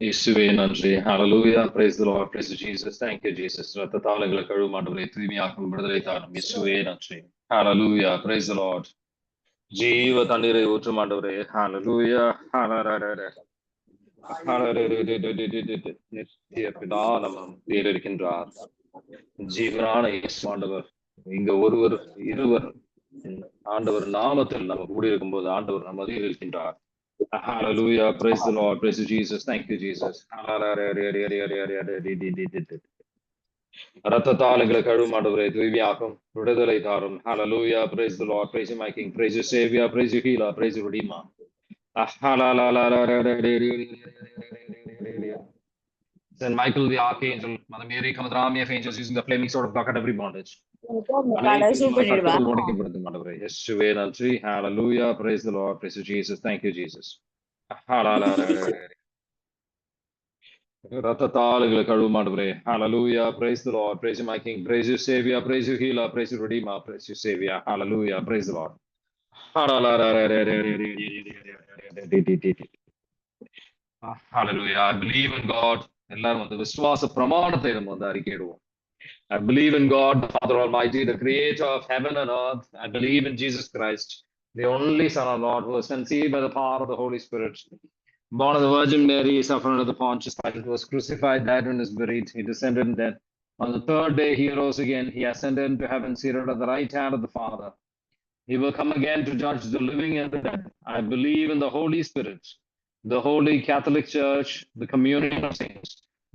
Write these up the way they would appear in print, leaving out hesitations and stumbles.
இயேசுவே நன்றி. Hallelujah. Praise the Lord. Praise Jesus. Thank you, Jesus. ரத்தத்தால் எங்களை கழுவும் ஆண்டவரே, தூய்மையாக்கும் விடுதலை தாரும். இயேசுவே நன்றி. Hallelujah. Praise the Lord. ஜீவ தண்ணீரை ஊற்றும் ஆண்டவரே. Hallelujah. Hallelujah. நித்திய பிதா நம்ம பேர் இருக்கின்றார். ஜீவனான இயேசு ஆண்டவர் இங்க ஒருவர் இருவர் ஆண்டவர் நாமத்தில் நம்ம கூடியிருக்கும் போது ஆண்டவர் நம்ம மத்தியில் இருக்கின்றார். Hallelujah. Praise the Lord. Praise Jesus. Thank you, Jesus. ரத்தத்தால் எங்களை கழுவும் ஆண்டவரே, தூய்மையாக்கும் விடுதலை தாரும். Hallelujah. Praise the Lord. Praise you, my King. Praise you, Savior. Praise you, Healer. Praise you, Redeemer. Saint Michael the Archangel, Mother Mary, come with an army of angels using the flaming sword of God at every bondage. Yeshua நன்றி. Hallelujah. Praise the Lord. Praise you, Jesus. Thank you, Jesus. ரத்தத்தால் எங்களை கழுவும் ஆண்டவரே. Hallelujah. Praise the Lord. Praise you, my King. Praise you, Savior. Praise you, Healer. Praise you, Redeemer. Praise you, Savior. Hallelujah. Praise the Lord. Hallelujah. I believe in God. எல்லாரும் வந்து விசுவாச பிரமாணத்தை நம்ம வந்து அறிக்கையிடுவோம். I believe in God, the Father Almighty, the creator of heaven and earth. I believe in Jesus Christ, the only Son of God, who was conceived by the power of the Holy Spirit, born of the Virgin Mary, suffered under the Pontius Pilate, was crucified, died, and is buried. He descended in death. On the third day, he rose again. He ascended into heaven, seated at the right hand of the Father. He will come again to judge the living and the dead. I believe in the Holy Spirit, the Holy Catholic Church, the communion of saints,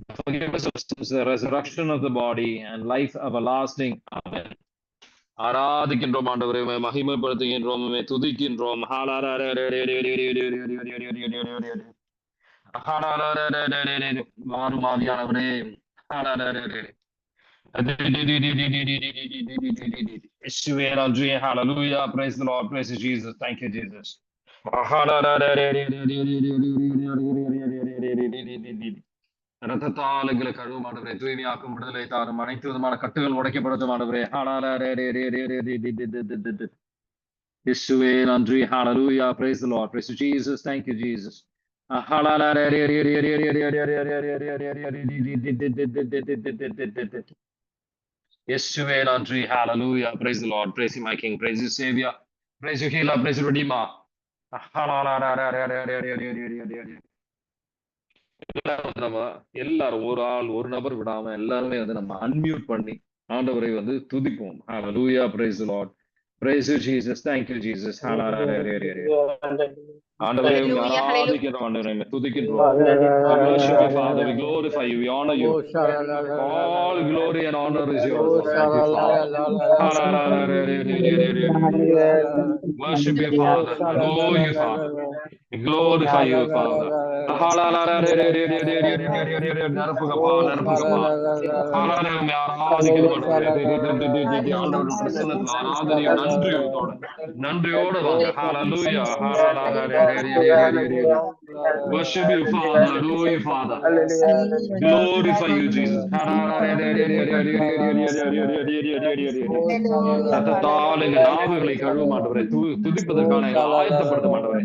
the forgiveness of sins, the resurrection of the body, and life everlasting. Amen. ஆராதிக்கின்றோம் ஆண்டவரே, மகிமைப்படுத்துகின்றோம், துதிக்கின்றோம். மாறுமாதியானவரே. Hallelujah. Praise the Lord. Praise Jesus. Thank you, Jesus. ரத்தத்தால் எங்களை கழுவும் ஆண்டவரே, தூய்மையாக்கும் விடுதலை தாரும். அனைத்து விதமான கட்டுகள் உடைக்கப்படட்டும் ஆண்டவரே. இயேசுவே நன்றி. Hallelujah. Praise the Lord. Praise Jesus. Thank you, Jesus. இயேசுவே நன்றி. Hallelujah. Praise the Lord. Praise you, my King. Praise you, Savior. Praise you, Healer. Praise you, Redeemer. நம்ம எல்லாரும் ஒரு ஆள் ஒரு நபர் விடாம எல்லாருமே வந்து நம்ம அன்மியூட் பண்ணி ஆண்டவரை வந்து துதிப்போம். Hallelujah. Praise the Lord. Praise you, Jesus. Thank you, Jesus. ஆண்டவரே, ஆராதிக்கிறோம் ஆண்டவரே, துதிக்கின்றோம். We worship you, Father. We glorify you. We honor you. All glory and honor is yours. Thank you, Father. Worship you, Father. Adore you, Father. We glorify you, Father. நரப்புகப்பா, நரப்புகப்பா. ஆராதிக்கிறோம் ஆண்டவரே. ஆண்டவருடைய பிரசன்னத்தில் ஆராதனையும் நன்றியோடு வாங்க. Hallelujah. Worship you, Father. Adore you, Father. Glorify you, Jesus. ரத்தத்தால் எங்கள் நாவுகளை கழுவும் ஆண்டவரே, துதிப்பதற்கான எங்களை ஆயத்தப்படுத்தும் ஆண்டவரே.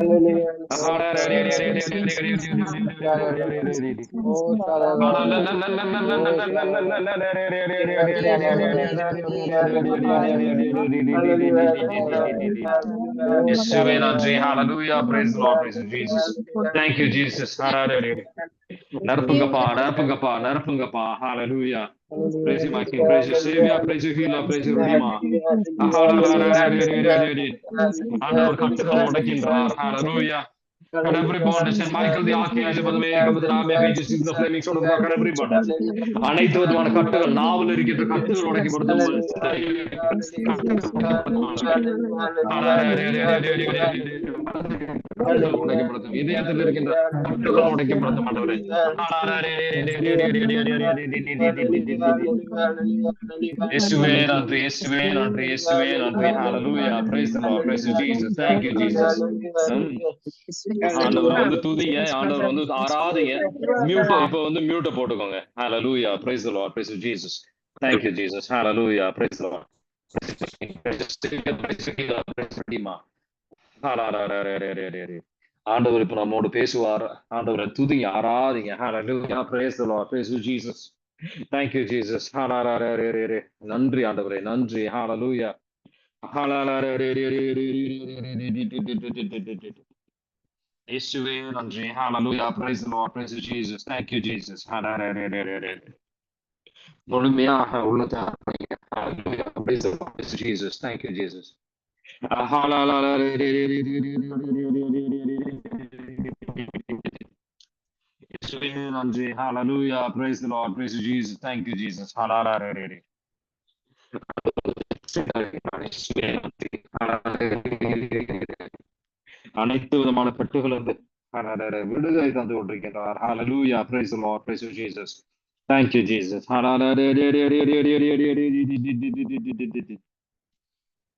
Hallelujah. Praise the Lord. Praise Jesus. Thank you, Jesus. நரப்புங்கப்பா, நரப்புங்கப்பா, நரப்புங்கப்பா. Hallelujah. Praise you, my King. Praise you, Savior. Praise you, Healer. Praise you, Redeemer. ஆண்டவர் கட்டுகள் உடைக்கின்றார். Hallelujah. Cut every bondage. And Michael the Archangel, by the way, come with an army of angels using the flaming sword of God, cut every bondage. அனைத்து விதமான கட்டுகள், நாவல் இருக்கின்ற கட்டுகள் உடைக்கப்படும். இதயத்தில் இருக்கின்ற கட்டுகள் உடைக்கப்படும் ஆண்டவரே. இயேசுவே நன்றி, இயேசுவே நன்றி, இயேசுவே நன்றி. Hallelujah. Praise the Lord. Praise Jesus. Thank you, Jesus. ஆண்டவர் வந்து துதிங்க, ஆண்டவர் வந்து ஆராதிங்க. இப்ப வந்து மியூட்ட போட்டுக்கோங்க. Hallelujah. Praise the Lord. Praise Jesus. Thank you, Jesus. Hallelujah. Praise the Lord. ஆண்டவர் இப்ப நம்மோடு பேசுவார். ஆண்டவரை துதிங்க, ஆராதிங்க. Hallelujah. Praise the Lord. Praise you, Jesus. Thank you, Jesus. Hallelujah. நன்றி ஆண்டவரே, நன்றி. Hallelujah. இயேசுவே நன்றி. Hallelujah. Praise the Lord. Praise you, Jesus. Thank you, Jesus. முழுமையாக உள்ளத்தை அர்ப்பணிங்க. Hallelujah. Praise the Lord. Praise you, Jesus. Thank you, Jesus. இயேசுவே நன்றி. Hallelujah. Praise the Lord. Praise you, Jesus. Thank you, Jesus. Hallelujah. அனைத்து விதமான பெட்டுகளிலிருந்து விடுதலை தந்து கொண்டிருக்கின்றார். Hallelujah. Praise the Lord. Praise you, Jesus. Thank you, Jesus.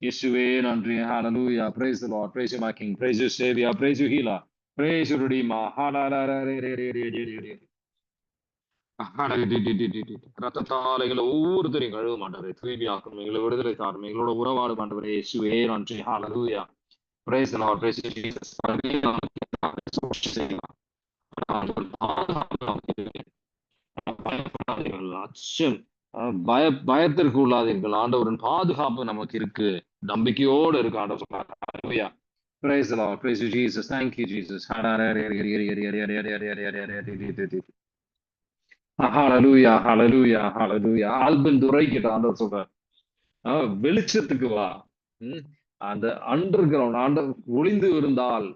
இயேசுவே நன்றி. Hallelujah. Praise the Lord. Praise you, my King. Praise you, Savior. Praise you, Healer. Praise you, Redeemer. ரத்தத்தால் எங்களை ஒவ்வொருத்தரையும் கழுவ மாட்டவரே, தூய்மையாக்கணும், எங்களை விடுதலை தாரும், எங்களோட உறவாடு மாட்டவரே. இயேசுவே நன்றி. Hallelujah. Praise the Lord. Praise you, Jesus. அச்சம் பயத்திற்கு உள்ளாதீர்கள். ஆண்டவரின் பாதுகாப்பு நமக்கு இருக்கு, நம்பிக்கையோடு இருக்கு. ஆண்டவர் சொல்றாரு. Hallelujah. Praise the Lord. Praise you, Jesus. Thank you, Jesus. Hallelujah. Hallelujah. Hallelujah. Albin துரை கிட்ட ஆண்டவர் சொல்றார், வெளிச்சத்துக்கு வா. அந்த அண்டர் கிரவுண்ட் ஆண்டவர் ஒளிந்திருந்தால்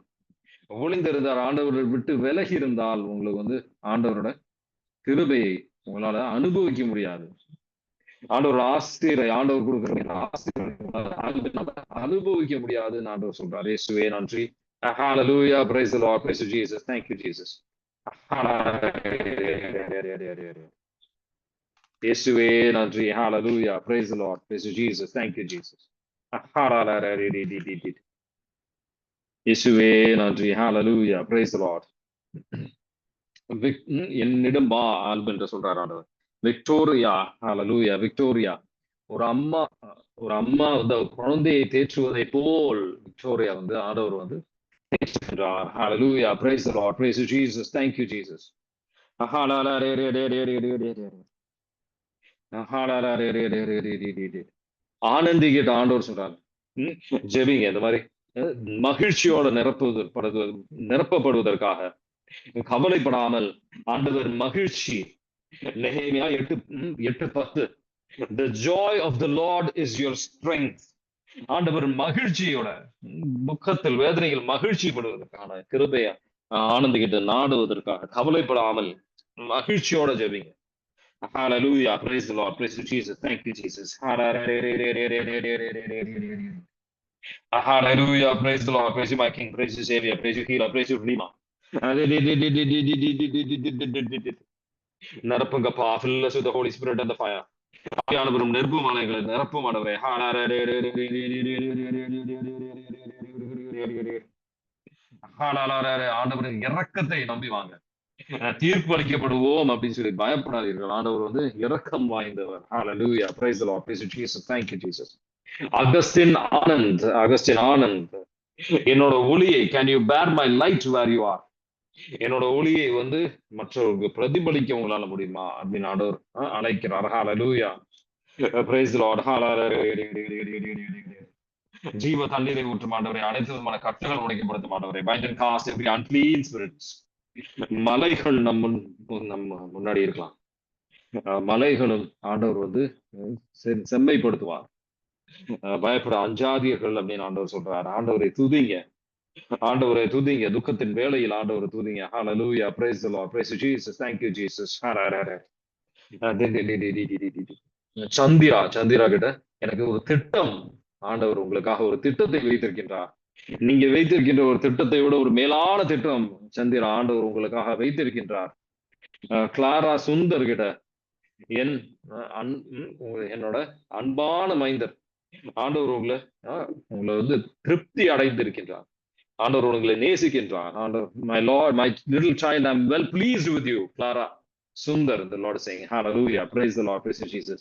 ஆண்டவரை விட்டு விலகி இருந்தால் உங்களுக்கு ஆண்டவரோட கிருபையை உங்களால அனுபவிக்க முடியாது. ஆண்டவர் ஆண்டவர் கொடுக்கிற அனுபவிக்க முடியாதுன்னு ஆண்டவர் சொல்றார். இயேசுவே நன்றி. Hallelujah. Praise the Lord. Praise you, Jesus. Thank you, Jesus. இயேசுவே நன்றி. Hallelujah. Praise the Lord. Praise you, Jesus. Thank you, Jesus. இயேசுவே நன்றி. Hallelujah. Praise the Lord. என்னிடம் வா ஆல்பன் என்று சொல்றார் ஆண்டவர். விக்டோரியா. Hallelujah. விக்டோரியா ஒரு அம்மா குழந்தையை தேற்றுவதை போல் விக்டோரியா ஆண்டவர் தேற்றுகின்றார். Hallelujah. Praise the Lord. Praise you, Jesus. Thank you, Jesus. Anandhi கிட்ட ஆண்டவர் சொல்றாரு, ஜெபிங்க. இந்த மாதிரி மகிழ்ச்சியோட நிரப்பப்படுவதற்காக கவலைப்படாமல் ஆண்டவர் மகிழ்ச்சி. நெகேமியா 8:10. The joy of the Lord is your strength. ஆண்டவர் மகிழ்ச்சியோட முகத்தில் வேதனைகள் மகிழ்ச்சி படுவதற்கான கிருபைய ஆனந்திக்கிட்டு நாடுவதற்காக கவலைப்படாமல் மகிழ்ச்சியோட ஜெபிங்க. Hallelujah. Praise the Lord. Praise you, Jesus. Thank you, Jesus. Hallelujah. Praise the Lord. Praise you, my King. Praise you, Savior. Praise you, Healer. Praise you, Redeemer. நிரப்புங்கப்பா. Fill us with the Holy Spirit and the fire. ஆவியானவரும் நெருப்புமலைகளை நிரப்பும் ஆண்டவரே. ஆண்டவரின் இரக்கத்தை நம்பி வாங்க. தீர்ப்பு அளிக்கப்படுவோம் அப்படின்னு சொல்லி பயப்படாதீர்கள். ஆண்டவர் இரக்கம் வாய்ந்தவர். Hallelujah. Praise the Lord. Praise you, Jesus. Thank you, Jesus. Augustine Anand, என்னோட ஒளியை, can you bear my light where you are? என்னோட ஒளியை மற்றவர்களுக்கு பிரதிபலிக்க உங்களால முடியுமா அப்படின்னு ஆண்டவர் அழைக்கிறார். Hallelujah. Praise the Lord. ஜீவ தண்ணீரை ஊற்றும் ஆண்டவரை, அனைத்து விதமான கட்டுகள் உடைக்கப்படுத்தும் ஆண்டவரை. Bind and cast every unclean spirits. மலைகள் நம்ம முன்னாடி இருக்கலாம், மலைகளும் ஆண்டவர் செம்மைப்படுத்துவார். பயப்பட அஞ்சாதீர்கள் அப்படின்னு ஆண்டவர் சொல்றாரு. ஆண்டவரை துதிங்க. துக்கத்தின் வேளையில் ஆண்டவரை துதிங்க. Hallelujah. Praise the Lord. Praise you, Jesus. Thank you, Jesus. Chandra கிட்ட எனக்கு ஒரு திட்டம், ஆண்டவர் உங்களுக்காக ஒரு திட்டத்தை வைத்திருக்கின்றார். நீங்க வைத்திருக்கின்ற ஒரு திட்டத்தை விட ஒரு மேலான திட்டம் சந்திரா ஆண்டவர் உங்களுக்காக வைத்திருக்கின்றார். கிளாரா சுந்தர் கிட்ட, என்னோட அன்பான மைந்தர், ஆண்டவர் உங்களை திருப்தி அடைந்திருக்கின்றார். ஆண்டவர் உங்களை நேசிக்கின்றார். ஆண்டவர், my Lord, my little child, I'm well pleased with you, Clara Sundar. The Lord is saying, Hallelujah. Praise the Lord. Praise you, Jesus.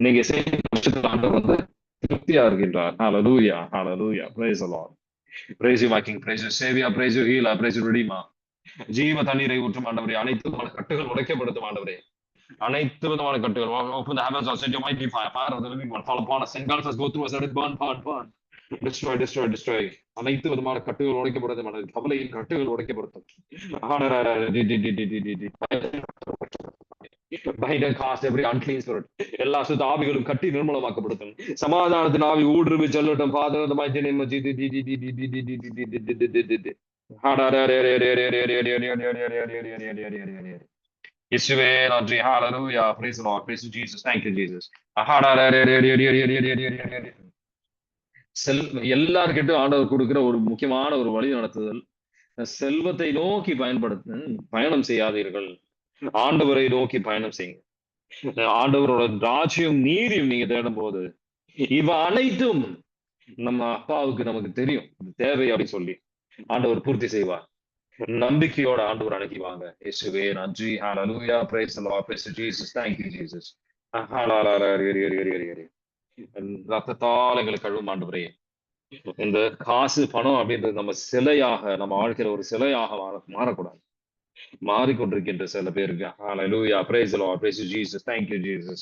நீங்க செய்த விஷயத்தில் ஆண்டவர் திருப்தியா இருக்கின்றார். Hallelujah. Hallelujah. Praise the Lord. Praise you, my King. Praise you, Savior. Praise you, Healer. Praise you, Redeemer. ஜீவ தண்ணீரை ஊற்றும் ஆண்டவரே, அனைத்து விதமான கட்டுகள் உடைக்கப்படுத்தும் ஆண்டவரே, அனைத்து விதமான கட்டுகள். Open the heavens, or send your mighty fire, fire of the living one, fall upon us, engulf us, go through us, let it burn, burn, burn. Destroy, destroy, destroy. அனைத்து விதமான கட்டுகள் உடைக்கப்படுத்தும் ஆண்டவரே, கவலையின் கட்டுகள் உடைக்கப்படுத்தும். Bind and cast every unclean spirit. எல்லா சுத்த ஆவிகளும் கட்டி நிர்மூலமாக்கப்படுத்தும். சமாதானத்தின் ஆவி ஊடுருவி செல்லட்டும். Father, in the mighty name of Jesus. இயேசுவே நன்றி. Hallelujah. Praise the Lord. Praise you, Jesus. Thank you, Jesus. எல்லார்கிட்டும் ஆண்டவர் கொடுக்கிற ஒரு முக்கியமான ஒரு வழி நடத்துதல், செல்வத்தை நோக்கி பயணம் செய்யாதீர்கள், ஆண்டவரை நோக்கி பயணம் செய்யுங்க. ஆண்டவரோட ராஜ்யம் நீதியும் நீங்க தேடும் போது இவ அனைத்தும் நம்ம அப்பாவுக்கு நமக்கு தெரியும் தேவை அப்படின்னு சொல்லி ஆண்டவர் பூர்த்தி செய்வார். நம்பிக்கையோட ஆண்டவர் அனுப்பி வாங்க. இயேசுவே நன்றி. ஹalleluya. Praise the Lord. Praise Jesus. Thank you, Jesus. ரத்தத்தால் எங்களை கழுவும் ஆண்டவரே. இந்த காசு பணம் அப்படின்றது நம்ம சிலையாக, நம்ம வாழ்க்கையில ஒரு சிலையாக மாறக்கூடாது. மாறிக்கொண்டிருக்கின்ற சில பேருக்கு. Hallelujah. Praise the Lord. Praise Jesus. Thank you, Jesus.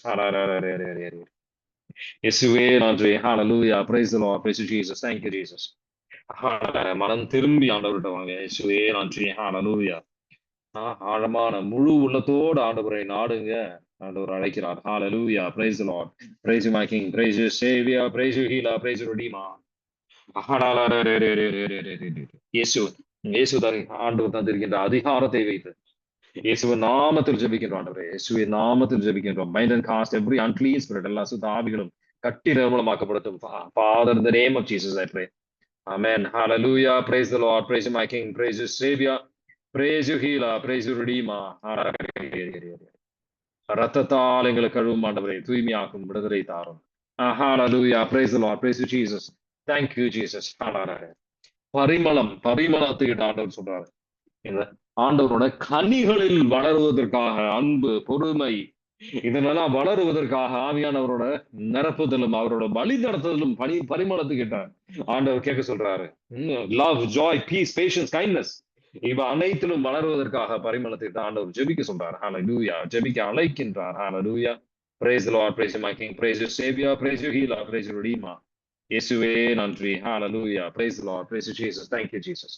இயேசுவே நன்றி. Hallelujah. Praise the Lord. Praise Jesus. Thank you, Jesus. மனம் திரும்பி ஆண்டவர்கிட்ட வாங்க. இயேசுவே நன்றி. Hallelujah. ஆழமான முழு உள்ளத்தோடு ஆண்டவரை நாடுங்க. ஆண்டவர் அழைக்கிறார். Hallelujah. Praise the Lord. Praise you, my King. Praise you, Savior. Praise you, Healer. Praise you, Redeemer. இயேசு தான் ஆண்டவர் தந்திருக்கின்ற அதிகாரத்தை வைத்து இயேசுவின் நாமத்தில் ஜெபிக்கின்றோம் ஆண்டவரே. இயேசுவின் நாமத்தில் ஜெபிக்கின்றோம். Bind and cast every unclean spirit. எல்லா சுத்த ஆவிகளும் கட்டி நிர்மூலமாக்கப்படுத்தும். Father, in the name of Jesus, I pray. Amen. Hallelujah. Praise the Lord. Praise you, my King. Praise you, Savior. Praise you, Healer. Praise you, Redeemer. ரத்தத்தால் எங்களை கழுவும் ஆண்டவரே, தூய்மையாக்கும், விடுதலை தாரும். Hallelujah. Praise the Lord. Praise you, Jesus. Thank you, Jesus. பரிமளத்துக்கிட்ட ஆண்டவர் சொல்றாரு. இந்த ஆண்டவரோட கனிகளில் வளருவதற்காக அன்பு, பொறுமை, இதனெல்லாம் வளருவதற்காக ஆவியானவரோட நிரப்புதலும் அவரோட வழி நடத்துதலும் பரிமளத்துக்கிட்ட ஆண்டவர் கேட்க சொல்றாரு. Love, joy, peace, patience, kindness, இவ அனைத்திலும் வளருவதற்காக பரிமளத்துக்கிட்ட ஆண்டவர் ஜெபிக்க சொல்றாரு. ஹalleluya. ஜெபிக்க அழைக்கின்றார். ஹalleluya. Praise the Lord. Praise you, my King. Praise you, Savior. Praise you, Healer. Praise you, Redeemer. இயேசுவே நன்றி. Hallelujah. Praise the Lord. Praise you, Jesus. Thank you, Jesus.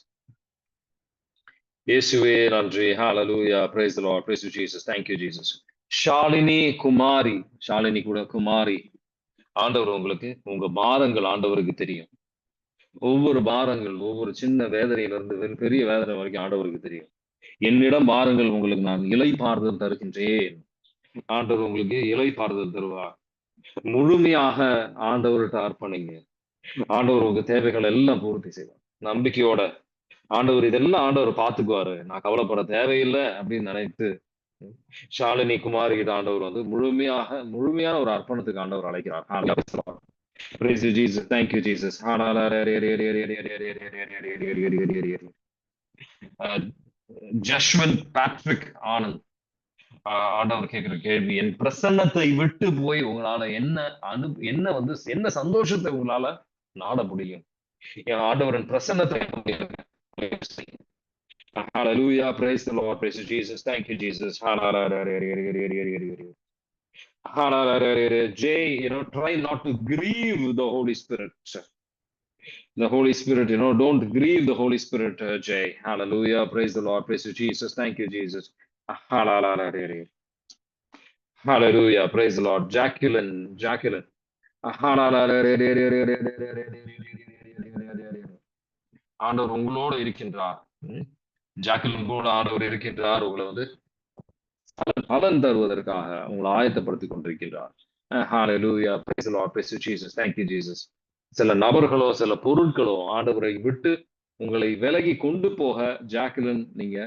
இயேசுவே நன்றி. Hallelujah. Praise the Lord. Praise you, Jesus. Thank you, Jesus. Shalini குமாரி, ஷாலினி கூட குமாரி, ஆண்டவர் உங்களுக்கு உங்க பாரங்கள் ஆண்டவருக்கு தெரியும். ஒவ்வொரு பாரங்கள், ஒவ்வொரு சின்ன வேதனையிலிருந்து பெரிய வேதனை வரைக்கும் ஆண்டவருக்கு தெரியும். என்னிடம் பாருங்கள், உங்களுக்கு நான் இளைப்பாறுதல் தருகின்றேன். ஆண்டவர் உங்களுக்கு இளைப்பாறுதல் தருவார். முழுமையாக ஆண்டவர்கிட்ட அர்ப்பணிங்க. ஆண்டவர் உங்க தேவைகள் எல்லாம் பூர்த்தி செய்வார். நம்பிக்கையோட ஆண்டவர் இதெல்லாம் ஆண்டவர் பார்த்துக்குவாரு, நான் கவலைப்பட தேவையில்லை அப்படின்னு நினைத்து ஷாலினி குமாரி கிட்ட ஆண்டவர் முழுமையான ஒரு அர்ப்பணத்துக்கு ஆண்டவர் அழைக்கிறார். Praise you, Jesus. Thank you, Jesus. Jaswant Patrick Anand ஆண்டவர் கேட்கிற கேள்வி, என் பிரசன்னத்தை விட்டு போய் உங்களால என்ன சந்தோஷத்தை உங்களால நாட முடியும்? என் ஆண்டவரின் பிரசன்னத்தை. Hallelujah. Praise the Lord. Praise Jesus. Thank you, Jesus. Jay, try not to grieve the Holy Spirit. The Holy Spirit, don't grieve the Holy Spirit, Jay. Hallelujah. Praise the Lord. Praise Jesus. Thank you, Jesus. Hallelujah. Praise the Lord. Jacqueline. ஆண்டவர் உங்களோடு இருக்கின்றார். ஜாக்கிலின் கூட ஆண்டவர் இருக்கின்றார். உங்களை பலன் தருவதற்காக உங்களை ஆயத்தப்படுத்திக் கொண்டிருக்கின்றார். Hallelujah. Praise the Lord. Praise Jesus. Thank you, Jesus. சில நபர்களோ சில பொருட்களோ ஆண்டவரை விட்டு உங்களை விலகி கொண்டு போக ஜாக்கிலின் நீங்க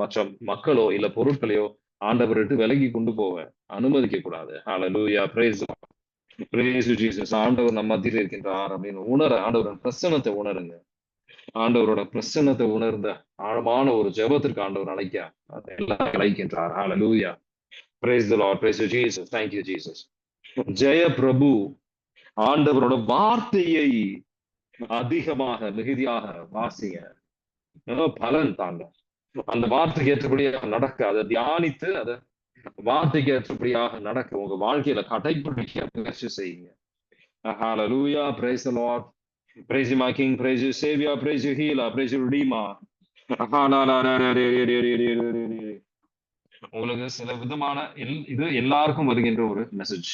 மற்ற மக்களோ இல்ல பொருட்களையோ ஆண்டவர் விட்டு விலகி கொண்டு போக அனுமதிக்க கூடாது. Hallelujah. Praise Jesus. ஆண்டவர் நம்ம மத்தியில் இருக்கின்றார் அப்படின்னு ஆண்டவரின் பிரசன்னத்தை உணருங்க. ஆண்டவரோட பிரசன்னத்தை உணர்ந்த ஆழமான ஒரு ஜெபத்திற்கு ஆண்டவர் அழைக்கின்றார். Hallelujah. Praise the Lord. Praise Jesus. Thank you, Jesus. ஜெய பிரபு, ஆண்டவரோட வார்த்தையை அதிகமாக மிகுதியாக வாசிங்க, பலன் தாங்க. அந்த வார்த்தைக்கு ஏற்றபடியாக நடக்க, அதை தியானித்து அதை வார்த்தைக்கு ஏற்றபடியாக நடக்க, உங்க வாழ்க்கையில கடைபிடிக்க முயற்சி செய்யுங்க. Hallelujah, praise the Lord, praise you my King, praise you Savior, praise you Healer, praise you Redeemer. உங்களுக்கு சில விதமான இது எல்லாருக்கும் வருகின்ற ஒரு மெசேஜ்.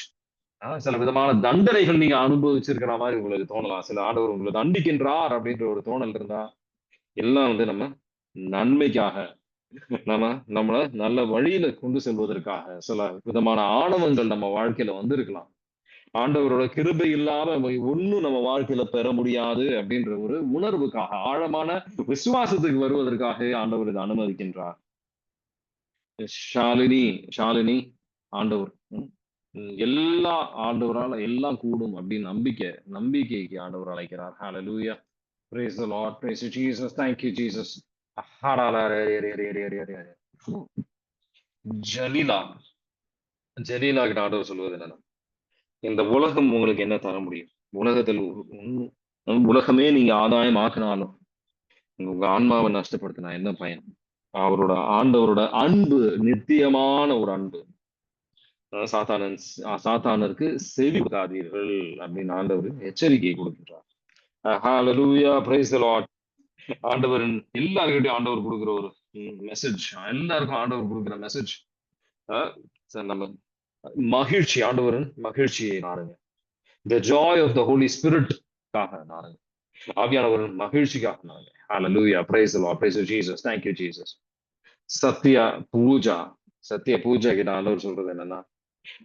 சில விதமான தண்டனைகள் நீங்க அனுபவிச்சிருக்கிற மாதிரி உங்களுக்கு தோணலாம். சில ஆண்டவர் உங்களை தண்டிக்கின்றார் அப்படின்ற ஒரு தோணல் இருந்தா, எல்லாம் நம்ம நன்மைக்காக, நம்மள நல்ல வழியில கொண்டு செல்வதற்காக சில விதமான ஆணவங்கள் நம்ம வாழ்க்கையில வந்திருக்கலாம். ஆண்டவரோட கிருபை இல்லாம ஒண்ணும் நம்ம வாழ்க்கையில பெற முடியாது அப்படின்ற ஒரு உணர்வுக்காக, ஆழமான விசுவாசத்துக்கு வருவதற்காக ஆண்டவர் இதை அனுமதிக்கின்றார். ஷாலினி ஆண்டவர் எல்லா ஆண்டவரால எல்லாம் கூடும் அப்படின்னு நம்பிக்கைக்கு ஆண்டவர் அழைக்கிறார். ஹalleluya, praise the Lord, praise you Jesus, thank you Jesus. ஜலீலா கிட்ட ஆண்டவர் சொல்வது என்னன்னா, இந்த உலகம் உங்களுக்கு என்ன தர முடியும்? உலகத்தில் உலகமே நீங்க ஆதாயம் ஆக்கினாலும் உங்க ஆன்மாவை நஷ்டப்படுத்தினா என்ன பயன்? ஆண்டவரோட அன்பு நித்தியமான ஒரு அன்பு. சாத்தானருக்கு செவி கொடாதீர்கள் அப்படின்னு ஆண்டவர் எச்சரிக்கை கொடுக்கின்றார். ஹalleluya, praise the Lord. ஆண்டவரின் எல்லாருக்கிட்டையும் ஆண்டவர் கொடுக்குற ஒரு மெசேஜ், எல்லாருக்கும் ஆண்டவர் கொடுக்குற மெசேஜ், நம்ம மகிழ்ச்சி, ஆண்டவரின் மகிழ்ச்சியை நாடுங்க. The joy of the Holy Spirit காக நாடுங்க, ஆவியானவரின் மகிழ்ச்சிக்காக நாடுங்க. Hallelujah, praise the Lord, praise you Jesus, thank you Jesus. சத்திய பூஜா கிட்ட ஆண்டவர் சொல்றது என்னன்னா,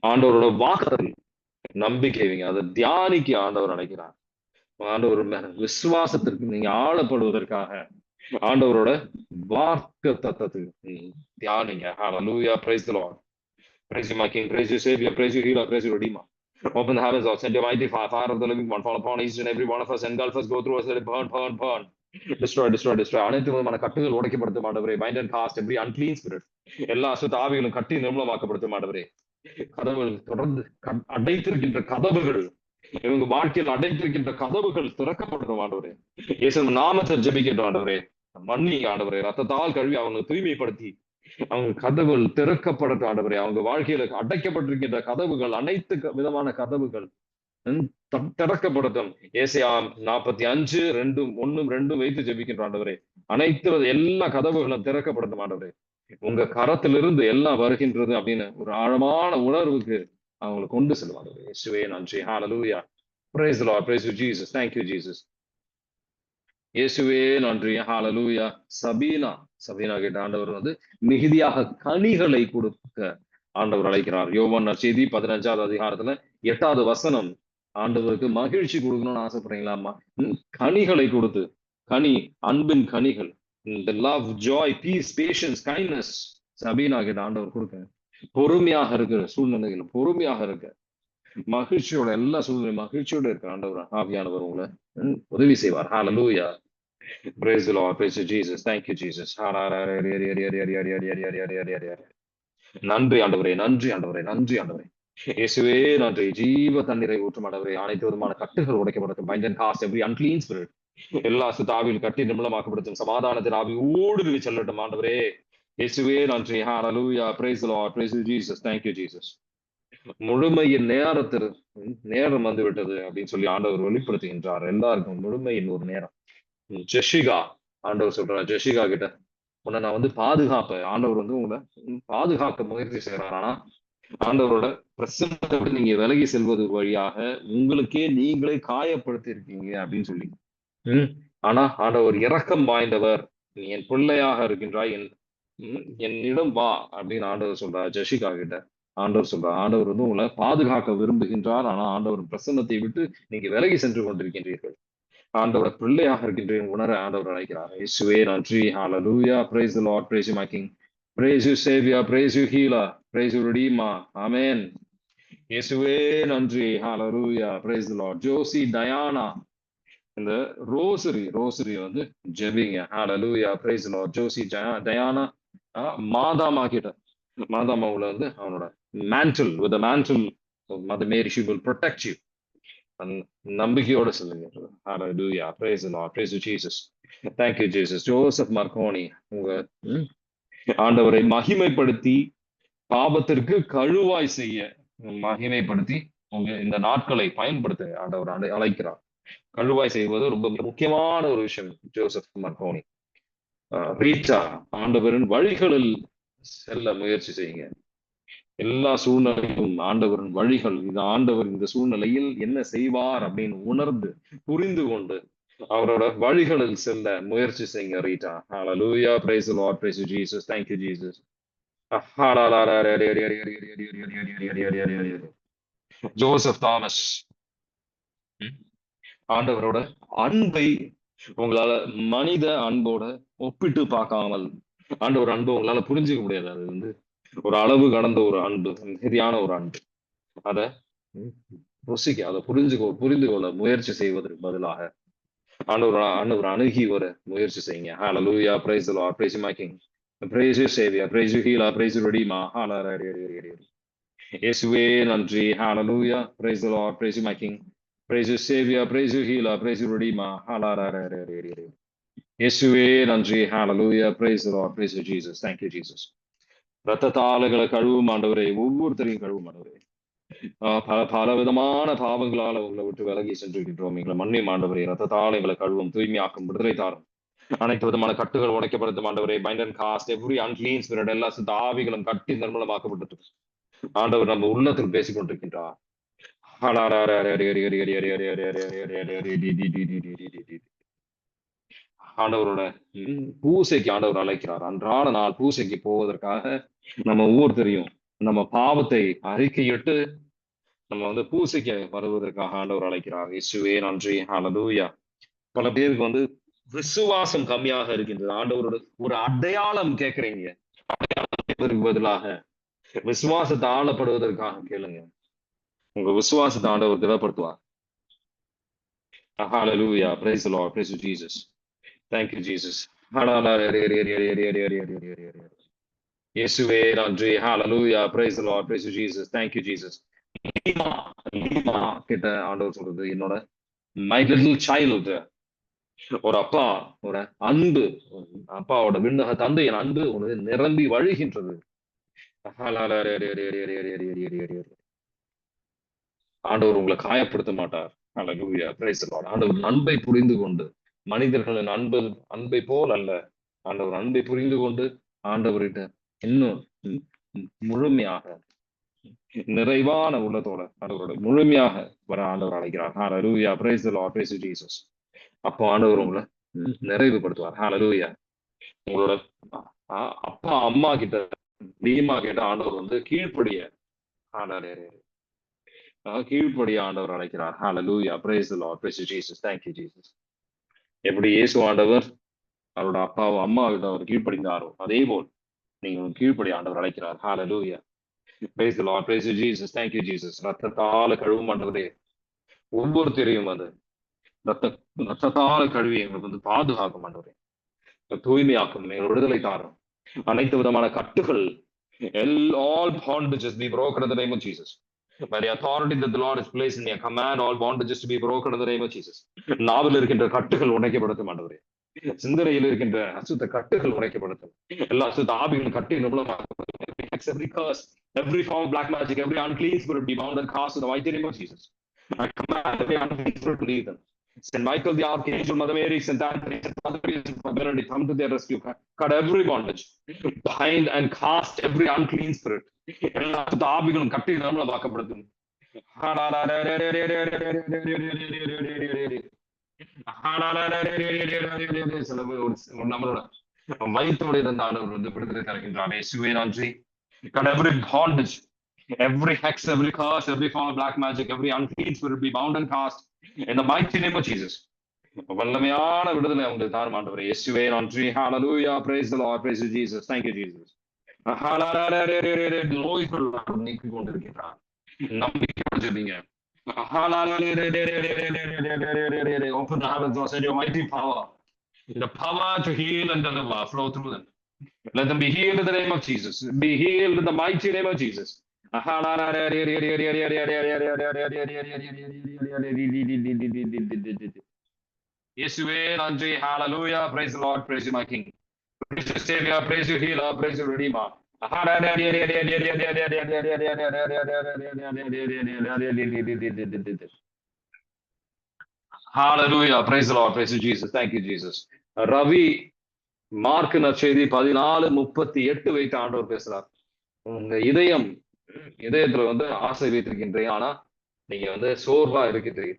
ஆண்டவரோட வாக்கு நம்பிக்கை வைங்க, அதை தியானிக்க ஆண்டவர் அழைக்கிறார். ஆண்டவர் விசுவாசத்திற்கு நீங்க ஆளப்படுவதற்காக ஆண்டவரோட வாக்கு தத்தத்துக்கு தியானிங்க. Hallelujah, praise the Lord, praise you my King, praise you Savior, praise you Healer, praise you Redeemer. Open the heavens, send your mighty fire of the living one, fall upon each and every one of us, engulf us, go through us, let it burn. Destroy. அனைத்து விதமான கட்டுகள் உடைக்கப்படுத்தும் ஆண்டவரே. Bind and cast every unclean spirit. எல்லா அசுத்த ஆவிகளும் கட்டி நிர்மூலமாக்கப்படுத்தும் ஆண்டவரே. கதவுகள் தொடர்ந்து அடைத்திருக்கின்ற கதவுகள், இவங்க வாழ்க்கையில் அடைத்திருக்கின்ற கதவுகள் திறக்கப்படும் ஆண்டவரே. இயேசு நாமத்தை ஜெபிக்கின்ற ஆண்டவரே, மன்னிங்க ஆண்டவரே. ரத்தத்தால் கழுவி அவங்க தூய்மைப்படுத்தி அவங்க கதவுகள் திறக்கப்படட்டும் ஆண்டவரே. அவங்க வாழ்க்கையில அடைக்கப்பட்டிருக்கின்ற கதவுகள், அனைத்து விதமான கதவுகள் திறக்கப்படட்டும். ஏசாயா 45:1-2 வைத்து ஜெபிக்கின்ற ஆண்டவரே, அனைத்து எல்லா கதவுகளும் திறக்கப்படட்டும் ஆண்டவரே. உங்க கரத்திலிருந்து எல்லாம் வருகின்றது அப்படின்னு ஒரு ஆழமான உணர்வுக்கு அவங்களை கொண்டு செல்வாங்க. இயேசுவே நன்றி. ஹalleluya, praise the Lord, praise you Jesus, thank you Jesus. இயேசுவே நன்றி. ஹalleluya. சபீனா கிட்ட ஆண்டவர் மிகுதியாக கனிகளை கொடுக்க ஆண்டவர் அழைக்கிறார். யோவான் நற்செய்தி 15வது அதிகாரத்துல 8வது வசனம், ஆண்டவருக்கு மகிழ்ச்சி கொடுக்கணும்னு ஆசைப்படுறீங்களாமா? கனிகளை கொடுத்து, அன்பின் கனிகள், the love, joy, peace, patience, kindness, Sabena கிட்ட ஆண்டவர் கொடுக்க. பொறுமையாக இருக்கிற சூழ்நிலைகள் பொறுமையாக இருக்க, மகிழ்ச்சியோட எல்லா சூழ்நிலை மகிழ்ச்சியோட இருக்க ஆண்டவர் ஆவியானவர் உங்களை உதவி செய்வார். ஹalleluya, praise the Lord, praise you Jesus, thank you Jesus. நன்றி ஆண்டவரே, நன்றி இயேசுவே நன்றி. ஜீவ தண்ணீரை ஊற்றும் ஆண்டவரே. அனைத்து விதமான கட்டுகள் உடைக்கப்படட்டும். Bind and cast every unclean spirit. எல்லா சுத்தாவியில் கட்டி நிர்மூலமாக்கப்படுத்தும். சமாதானத்தின் ஆவி ஊடுருவி செல்லட்டும் ஆண்டவரே. இயேசுவே நன்றி. ஹalleluya, praise the Lord, praise you Jesus, thank you Jesus. முழுமையின் நேரம் வந்து விட்டது அப்படின்னு சொல்லி ஆண்டவர் வெளிப்படுத்துகின்றார். எல்லாருக்கும் முழுமையின் ஒரு நேரம். ஜெஷிகா ஆண்டவர் சொல்றார், ஜெஷிகா கிட்ட உன்னை நான் பாதுகாப்பேன். ஆண்டவர் உங்களை பாதுகாக்க முயற்சி செய்யறார். ஆனா ஆண்டவரோட பிரசன்னத்தை விட்டு நீங்க விலகி செல்வது வழியாக உங்களுக்கே நீங்களே காயப்படுத்தி இருக்கீங்க அப்படின்னு சொல்லி. ஆனா ஆண்டவர் இரக்கம் வாய்ந்தவர். நீ என் பிள்ளையாக இருக்கின்றாய், என்னிடம் வா அப்படின்னு ஆண்டவர் சொல்றார். ஜெஷிகா கிட்ட ஆண்டவர் சொல்றார், ஆண்டவர் உங்களை பாதுகாக்க விரும்புகின்றார். ஆனா ஆண்டவர் பிரசன்னத்தை விட்டு நீங்க விலகி சென்று கொண்டிருக்கின்றீர்கள். ஆண்டவர பிள்ளையாக இருக்கின்ற உணர ஆண்டவர் அழைக்கிறார். இயேசுவே நன்றி. ஹalleluya, praise the Lord, praise you my King, praise you Savior, praise you Healer, praise you Redeemer. Amen. இயேசுவே நன்றி. ஹalleluya, praise the Lord. Joshi Diana இந்த ரோசரி ஜெபிங்க. ஹalleluya, praise the Lord. Joshi Diana மாதாமா கிட்ட, மாதாமாவுல அவனோட mantle, with the mantle of Mother Mary, she will protect you. நம்பிக்கையோட சொல்லுங்க. Hallelujah. Praise the Lord. Praise you, Jesus. Thank you, Jesus. Joseph Marconi, உங்க ஆண்டவரை மகிமைப்படுத்தி பாவத்திற்கு கழுவாய் செய்ய மகிமைப்படுத்தி உங்க இந்த நாட்களை பயன்படுத்த ஆண்டவர் அழைக்கிறார். கழுவாய் செய்வது ரொம்ப முக்கியமான ஒரு விஷயம். ஜோசப் மார்க்கோனி, ரீச்சா, ஆண்டவரின் வழிகளில் செல்ல முயற்சி செய்யுங்க. எல்லா சூழ்நிலையும் ஆண்டவரின் வழிகள், இது ஆண்டவர் இந்த சூழ்நிலையில் என்ன செய்வார் அப்படின்னு உணர்ந்து புரிந்து கொண்டு அவரோட வழிகளில் செல்ல முயற்சி செய்யுங்க. Rita, hallelujah, praise the Lord, praise you Jesus, thank you Jesus. Joseph Thomas, ஆண்டவரோட அன்பை உங்களால மனித அன்போட ஒப்பிட்டு பார்க்காமல், ஆண்டவர் அன்பு உங்களால புரிஞ்சுக்க முடியாது. அது வந்து ஒரு அளவு கடந்த ஒரு அன்பு, சரியான ஒரு அன்பு. அதை ருசிக்க, அதை புரிந்து கொள்ள முயற்சி செய்வதற்கு பதிலாக ஆண்டவர் அணுகி வர முயற்சி செய்யுங்க. Hallelujah, praise the Lord, praise you my King, praise you Savior, praise you Healer, praise you Redeemer. Hallelujah. இயேசுவே நன்றி. Hallelujah, praise the Lord, praise you my King, praise you Savior, praise you Healer, praise you Redeemer. Hallelujah. இயேசுவே நன்றி. Hallelujah, praise the Lord, praise you Jesus, thank you Jesus. ரத்தத்தாளங்களை கழுவும் ஆண்டவரே, ஒவ்வொருத்தரையும் கழுவும் ஆண்டவரே. பல விதமான பாவங்களால் உங்களை விட்டு விலகி சென்றிருக்கின்றோம். எங்களை மண்ணின் ஆண்டவரே, ரத்தத்தால் எங்களை கழுவும், தூய்மையாக்கும், விடுதலை தாரும். அனைத்து விதமான கட்டுகள் உடைக்கப்படுத்தும் ஆண்டவரே. Bind and cast every unclean spirit, எல்லா சுத்த ஆவிகளும் கட்டி நிர்மூலமாக்கப்பட்டு ஆண்டவர் நம்ம உள்ளத்தில் பேசிக் கொண்டிருக்கின்றார். ஆண்டவரோட பூசைக்கு ஆண்டவர் அழைக்கிறார். அன்றாட நாள் பூசைக்கு போவதற்காக நம்ம ஒவ்வொருத்தரையும் நம்ம பாவத்தை அறிக்கையிட்டு நம்ம வந்து பூசைக்கு வருவதற்காக ஆண்டவர் அழைக்கிறார். இயேசுவே நன்றி. ஹalleluya. பல பேருக்கு வந்து விசுவாசம் கம்மியாக இருக்கின்றது. ஆண்டவரோட ஒரு அடையாளம் கேட்கறீங்க. அடையாளம் பதிலாக விசுவாசத்தை ஆளப்படுவதற்காக கேளுங்க. உங்க விசுவாசத்தை ஆண்டவர் திடப்படுத்துவார். Hallelujah. Praise the Lord. Praise you, Jesus. Thank you, Jesus. இயேசுவே நன்றி. Hallelujah. Praise the Lord. Praise you, Jesus. Thank you, Jesus. கிட்ட ஆண்டவர் சொல்றது, என்னோட மை லிட்டில் சைல்டு, ஒரு அப்பா, ஒரு அன்பு, அப்பாவோட விண்ணக தந்தையின் அன்பு உனது நிரம்பி வழிகின்றது. ஆண்டவர் உங்களை காயப்படுத்த மாட்டார். Hallelujah. Praise the Lord. ஆண்டவர் அன்பை புரிந்து கொண்டு, மனிதர்களின் அன்பை போல் அல்ல, ஆண்டவர் அன்பை புரிந்து கொண்டு ஆண்டவர்கிட்ட இன்னும் முழுமையாக நிறைவான உள்ளத்தோட ஆண்டவரோட முழுமையாக வர ஆண்டவர் அழைக்கிறார். Hallelujah. Praise the Lord. Praise you, Jesus. அப்போ ஆண்டவர் உங்களை நிறைவுபடுத்துவார். Hallelujah. உங்களோட அப்பா அம்மா கிட்ட நீமா கிட்ட ஆண்டவர் வந்து கீழ்ப்படிய ஆண்டவர் அழைக்கிறார். Hallelujah. Praise the Lord. Praise you, Jesus. Thank you, Jesus. எப்படி இயேசு ஆண்டவர் அவரோட அப்பாவும் அம்மா கிட்ட அவர் கீழ்ப்படிந்தாரோ, அதே போல் நீங்க கீழ்ப்படி ஆண்டவர் அழைக்கிறார். Hallelujah. Praise the Lord. Praise you, Jesus. Thank you, Jesus. ரத்தத்தால கழுவும் ஆண்டவரே, ஒவ்வொருத்தரையும் அது ரத்தத்தால கழுவி எங்களுக்கு வந்து பாதுகாக்கும் ஆண்டவரே, தூய்மையாக்கும், விடுதலை தாரும். அனைத்து விதமான கட்டுகள், all bondages be broken in the name of Jesus. By the authority that the Lord has placed in your command, all bondages to be broken in the name of Jesus. நாவில் இருக்கின்ற கட்டுகள் உடைக்கப்படுத்தும் ஆண்டவரே. சிந்தனையில் இருக்கின்ற அசுத்த கட்டுகள் உடைக்கப்படுத்தும். எல்லா அசுத்த ஆவிகளும் கட்டி நிர்மூலமாக்கப்படும். Every curse, every form of black magic, every unclean spirit be bound and cast in the mighty name of Jesus. I command every unclean spirit to leave them. Saint Michael the Archangel, Mother Mary, Saint Anthony, Saint Mother Benedict, come to their rescue. Cut every bondage, bind and cast every unclean spirit. எல்லா ஆவிகளும் கட்டி நிர்மூலமாக்கப்படுத்தும். நம்மளோட வயிற்றோட இருந்த ஆண்டவர் வந்து விடுதலை தருகின்றார். இயேசுவே நன்றி. Cut every bondage, every hex, every curse, every form of black magic, every unclean spirit be bound and cast in the mighty name of Jesus. வல்லமையான விடுதலை உங்களுக்கு தாரும் ஆண்டவரே. இயேசுவே நன்றி. Hallelujah. Praise the Lord. Praise you, Jesus. Thank you, Jesus. நோய்கள் நீக்கி கொண்டிருக்கிறார். நம்பிக்கையோடு ஜெபிங்க. Open the heavens, Lord, send your mighty power, the power to heal and deliver, flow through them. Let them be healed in the name of Jesus. Be healed in the mighty name of Jesus. இயேசுவே நன்றி. Hallelujah. Praise the Lord. Praise you, my King. Praise you, Savior. Praise you, Healer. Praise you, Redeemer. Hallelujah. Praise the Lord. Praise you, Jesus. Thank you, Jesus. Ravi mark நற்செய்தி 14:38 வைத்து ஆண்டவர் பேசுறார். உங்க இதயத்துல வந்து ஆசை வைத்திருக்கின்றேன். ஆனா நீங்க வந்து சோர்வா இருக்கிறீங்க.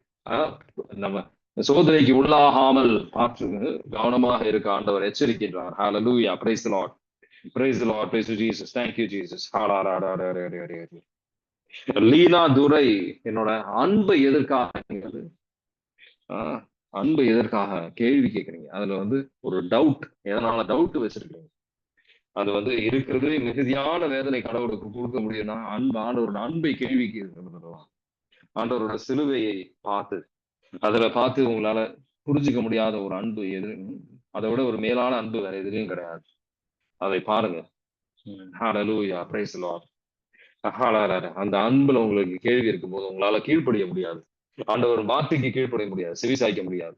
நம்ம சோதனைக்கு உள்ளாகாமல் பார்த்து கவனமாக இருக்க ஆண்டவர் எச்சரிக்கின்றார். Hallelujah. Praise the Lord. Praise the Lord. Praise you, Jesus. Thank you, Jesus. Leena துரை என்னோட அன்பை எதற்காக அன்பை எதற்காக கேள்வி கேட்குறீங்க. அதுல வந்து ஒரு டவுட், எதனால டவுட் வச்சிருக்கீங்க. அது வந்து இருக்கிறது மிகுதியான வேதனை கடவுளுக்கு கொடுக்க முடியும்னா ஆண்டவரோட அன்பை கேள்விக்கு ஆண்டவரோட சிலுவையை பார்த்து அதுல பார்த்து உங்களால புரிஞ்சுக்க முடியாத ஒரு அன்பு எது, அதை விட ஒரு மேலான அன்பு வேற எதுலையும் கிடையாது. அதை பாருங்க. ஹalleluya, praise the Lord. அந்த அன்புல உங்களுக்கு கேள்வி இருக்கும்போது உங்களால கீழ்ப்படிய முடியாது. ஆண்டவர் வார்த்தைக்கு கீழ்ப்படிய முடியாது, செவிசாய்க்க முடியாது.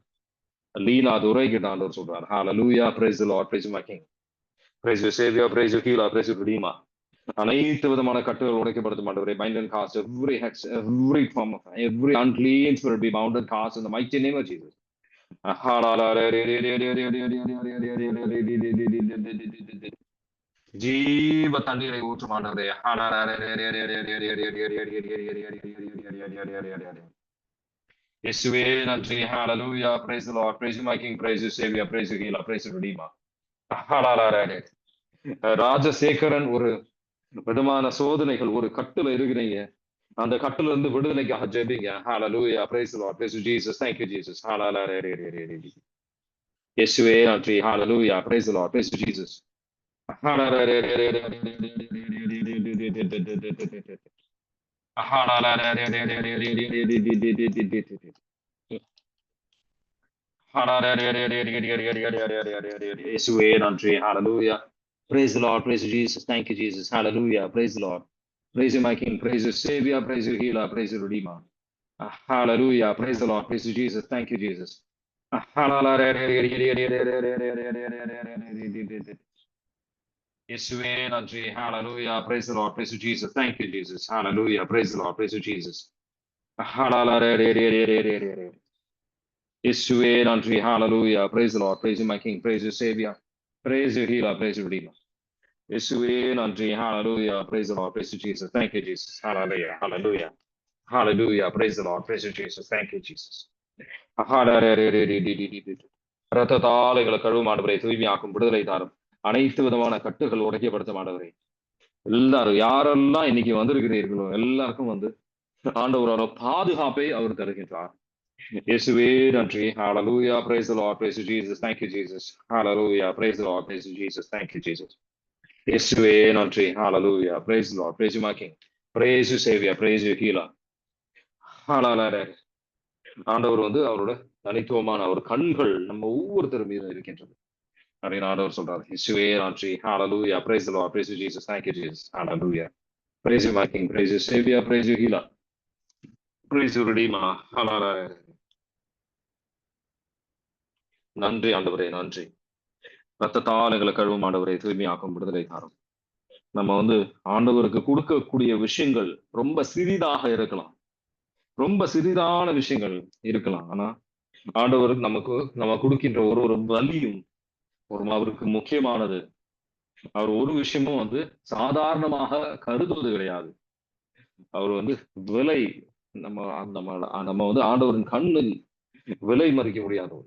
லீனா துரை கிட்ட ஆண்டவர் சொல்றாரு. ஹalleluya, praise the Lord, praise my King, praise your Savior, praise your Healer, praise your Redeemer. அனைத்து விதமான கட்டுகள் உடைக்கப்படுத்தும் ஆண்டவரே. Bind and cast every hex, every form of every unclean spirit be bound and cast in the mighty name of Jesus. ஜீவ தண்ணீரை ஊற்றும் ஆண்டவரே. இயேசுவே நன்றி. Hallelujah. Praise the Lord. Praise you, my King. Praise you, Savior. Praise you, Healer. Praise you, Redeemer. Rajasekaran ஒரு விதமான சோதனைகள், ஒரு கட்டுல இருக்கிறீங்க. அந்த கட்டுல இருந்து விடுதலைக்காக ஜெபிங்க. Hallelujah. Praise the Lord. Praise you, Jesus. Thank you, Jesus. Hallelujah. இயேசுவே நன்றி. Hallelujah. Praise the Lord. Praise you, Jesus. இயேசுவே நன்றி. Hallelujah. Praise the Lord. Praise you, Jesus. Thank you, Jesus. Hallelujah. Praise the Lord. Praise you, my King. Praise you, Savior. Praise you, Healer. Praise you, Redeemer. Hallelujah. Praise the Lord. Praise you, Jesus. Thank you, Jesus. இயேசுவே நன்றி. Hallelujah. Praise the Lord. Praise you, Jesus. Thank you, Jesus. Hallelujah. Praise the Lord. Praise you, Jesus. இயேசுவே நன்றி. Hallelujah. Praise the Lord. Praise you, my King. Praise you, Savior. Praise you, Healer. Praise you, Redeemer. இயேசுவே நன்றி. Hallelujah. Praise the Lord. Praise you, Jesus. Thank you, Jesus. Hallelujah. Hallelujah. Hallelujah. Praise the Lord. Praise you, Jesus. Thank you, Jesus. ரத்தத்தால் எங்களை கழுவும் ஆண்டவரே. தூய்மையாக்கும், விடுதலை தாரும். அனைத்து விதமான கட்டுகள் உடைக்கப்படுத்தும் ஆண்டவரே. எல்லாரும் யாரெல்லாம் இன்னைக்கு வந்திருக்கிறீர்களோ எல்லாருக்கும் வந்து ஆண்டவரோட பாதுகாப்பை அவர் தருகின்றார். இயேசுவே நன்றி. Hallelujah. Praise the Lord. Praise you, Jesus. Thank you, Jesus. Hallelujah. Praise the Lord. Praise you, Jesus. Thank you, Jesus. இயேசுவே நன்றி. Hallelujah. Praise the Lord. Praise you, my King. Praise you, Savior. Praise you, Healer. ஆண்டவர் வந்து அவரோட தனித்துவமான அவர் கண்கள் நம்ம ஒவ்வொருத்தரும் மீது இருக்கின்றது அப்படின்னு ஆண்டவர் சொல்றாரு. இயேசுவே நன்றி. Hallelujah. Praise the Lord. Praise you, Jesus. Thank you, Jesus. Hallelujah. Praise you, my King. Praise you, Savior. Praise you, Healer. Praise you, Redeemer. Hallelujah. நன்றி ஆண்டவரே. நன்றி. ரத்தத்தால் எங்களை கழுவும் ஆண்டவரே. தூய்மையாக்கும், விடுதலை தாரும். நம்ம வந்து ஆண்டவருக்கு கொடுக்கக்கூடிய விஷயங்கள் ரொம்ப சிறிதாக இருக்கலாம், ரொம்ப சிறிதான விஷயங்கள் இருக்கலாம். ஆனா ஆண்டவருக்கு நம்ம கொடுக்கின்ற ஒரு வலியும் அவருக்கு முக்கியமானது. அவர் ஒரு விஷயமும் வந்து சாதாரணமாக கருதுவது கிடையாது. அவர் வந்து விலை நம்ம நம்ம வந்து ஆண்டவரின் கண்ணில் விலை மதிக்க முடியாத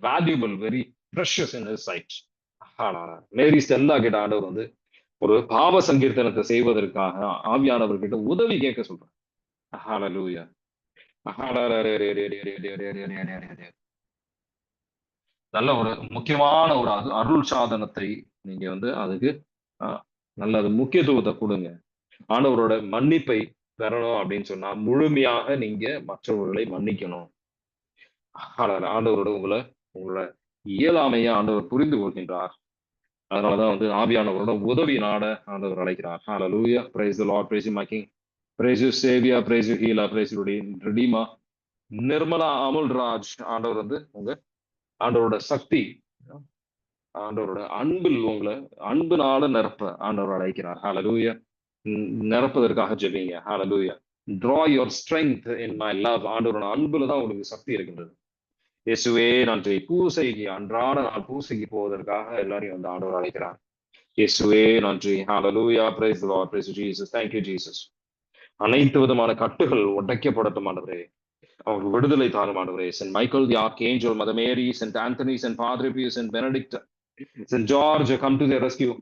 valuable, very precious in his sight. Mary Stella கிட்ட ஆண்டவர் வந்து ஒரு பாவ சங்கீர்த்தனத்தை செய்வதற்காக ஆவியானவர்கிட்ட உதவி கேட்க சொல்றார். ஹalleluya. நல்ல ஒரு முக்கியமான ஒரு அருள் சாதனத்தை நீங்க வந்து அதுக்கு நல்ல முக்கியத்துவத்தை கொடுங்க. ஆண்டவரோட மன்னிப்பை பெறணும் அப்படின்னு சொன்னா முழுமையாக நீங்க மற்றவர்களை மன்னிக்கணும். ஆண்டவரோட உங்களோட இயலாமையை ஆண்டவர் புரிந்து கொள்கின்றார். அதனாலதான் வந்து ஆவியானவரோட உதவி நாட ஆண்டவர் அழைக்கிறார். ஹalleluya, praise the Lord, praise you my king, praise you savior, praise you healer, praise you redeemer. Nirmala Amulraj ஆண்டவர் வந்து உங்க ஆண்டவரோட சக்தி, ஆண்டவரோட அன்பில் உங்களை அன்புனால நிரப்ப ஆண்டவர் அழைக்கிறார். ஹalleluya, நிரப்பதற்காக ஜெபிங்க. ஹalleluya, draw your strength in my love. ஆண்டவரோட அன்புல தான் உங்களுக்கு சக்தி இருக்கின்றது. இயேசுவே நன்றி. பூசைக்கு அன்றாட நாள் பூசைக்கு போவதற்காக எல்லாரையும் வந்து ஆண்டவர் அழைக்கிறார். இயேசுவே நன்றி. ஹalleluya, praise the Lord, praise Jesus, thank you Jesus. அனைத்து விதமான கட்டுகள் உடைக்கப்படட்டும் ஆண்டவரே. அவருக்கு விடுதலை தாரும் ஆண்டவரே. Saint Michael the archangel, mother Mary, Saint Anthony, Saint padre Pius, Saint Benedict, Saint George, come to the rescue.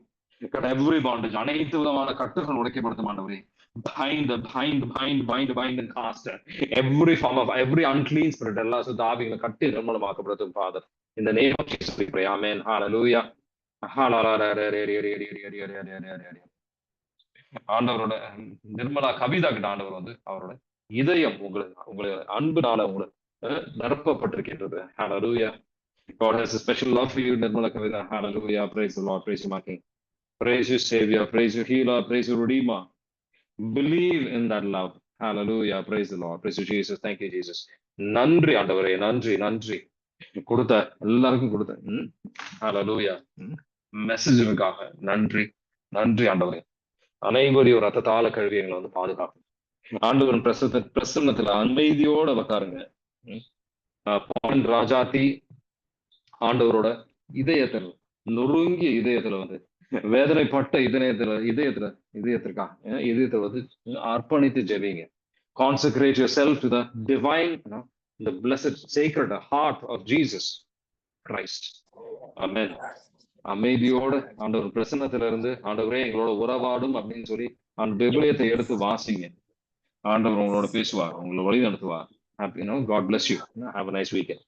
Every bondage, அனைத்து விதமான கட்டுகள் உடைக்கப்படட்டும் ஆண்டவரே. bind and cast every form of every unclean spirit, எல்லா சுத்த ஆவிகளை கட்டி நிர்மூலமாக்கப்படட்டும் father. In the name of Jesus we pray. Amen. Hallelujah. ஆண்டவரோட நிர்மலா கவிதா கிட்ட ஆண்டவர் வந்து அவரோட இதயம் உங்களை அன்புனால உங்களை நிரப்பப்பட்டிருக்கின்றது. Hallelujah. God has a special love for you, Nirmala Kavita. Hallelujah. Praise the Lord. Praise you, my King. Praise you, Savior. Praise you, Healer. Praise you, Redeemer. Believe in that love. Hallelujah. Praise the Lord. Praise you, Jesus. Thank you, Jesus. நன்றி ஆண்டவரே, நன்றி நன்றி. கொடுத்த எல்லாருக்கும் கொடுத்த ஹalleluya மெசேஜுக்காக நன்றி நன்றி ஆண்டவரே. அனைவரையும் ரத்தத்தால கழுவி எங்களை வந்து பாதுகாக்கும். ஆண்டவன் பிரசன்னத்துல அமைதியோட உக்காருங்க. ராஜாத்தி ஆண்டவரோட இதயத்தில் நொறுங்கிய இதயத்துல வந்து வேதனைப்பட்ட இதயத்திற்காக வந்து அர்ப்பணித்து ஜெபிங்க. Consecrate yourself to the divine, the blessed sacred heart of Jesus Christ. Amen. அமைதியோட ஆண்டவர் பிரசன்னத்துல இருந்து ஆண்டவரே எங்களோட உறவாடும் அப்படின்னு சொல்லி அந்த விபலியத்தை எடுத்து வாசிங்க. ஆண்டவர் உங்களோட பேசுவார், உங்களை வழி நடத்துவார். God bless you. Have a nice weekend.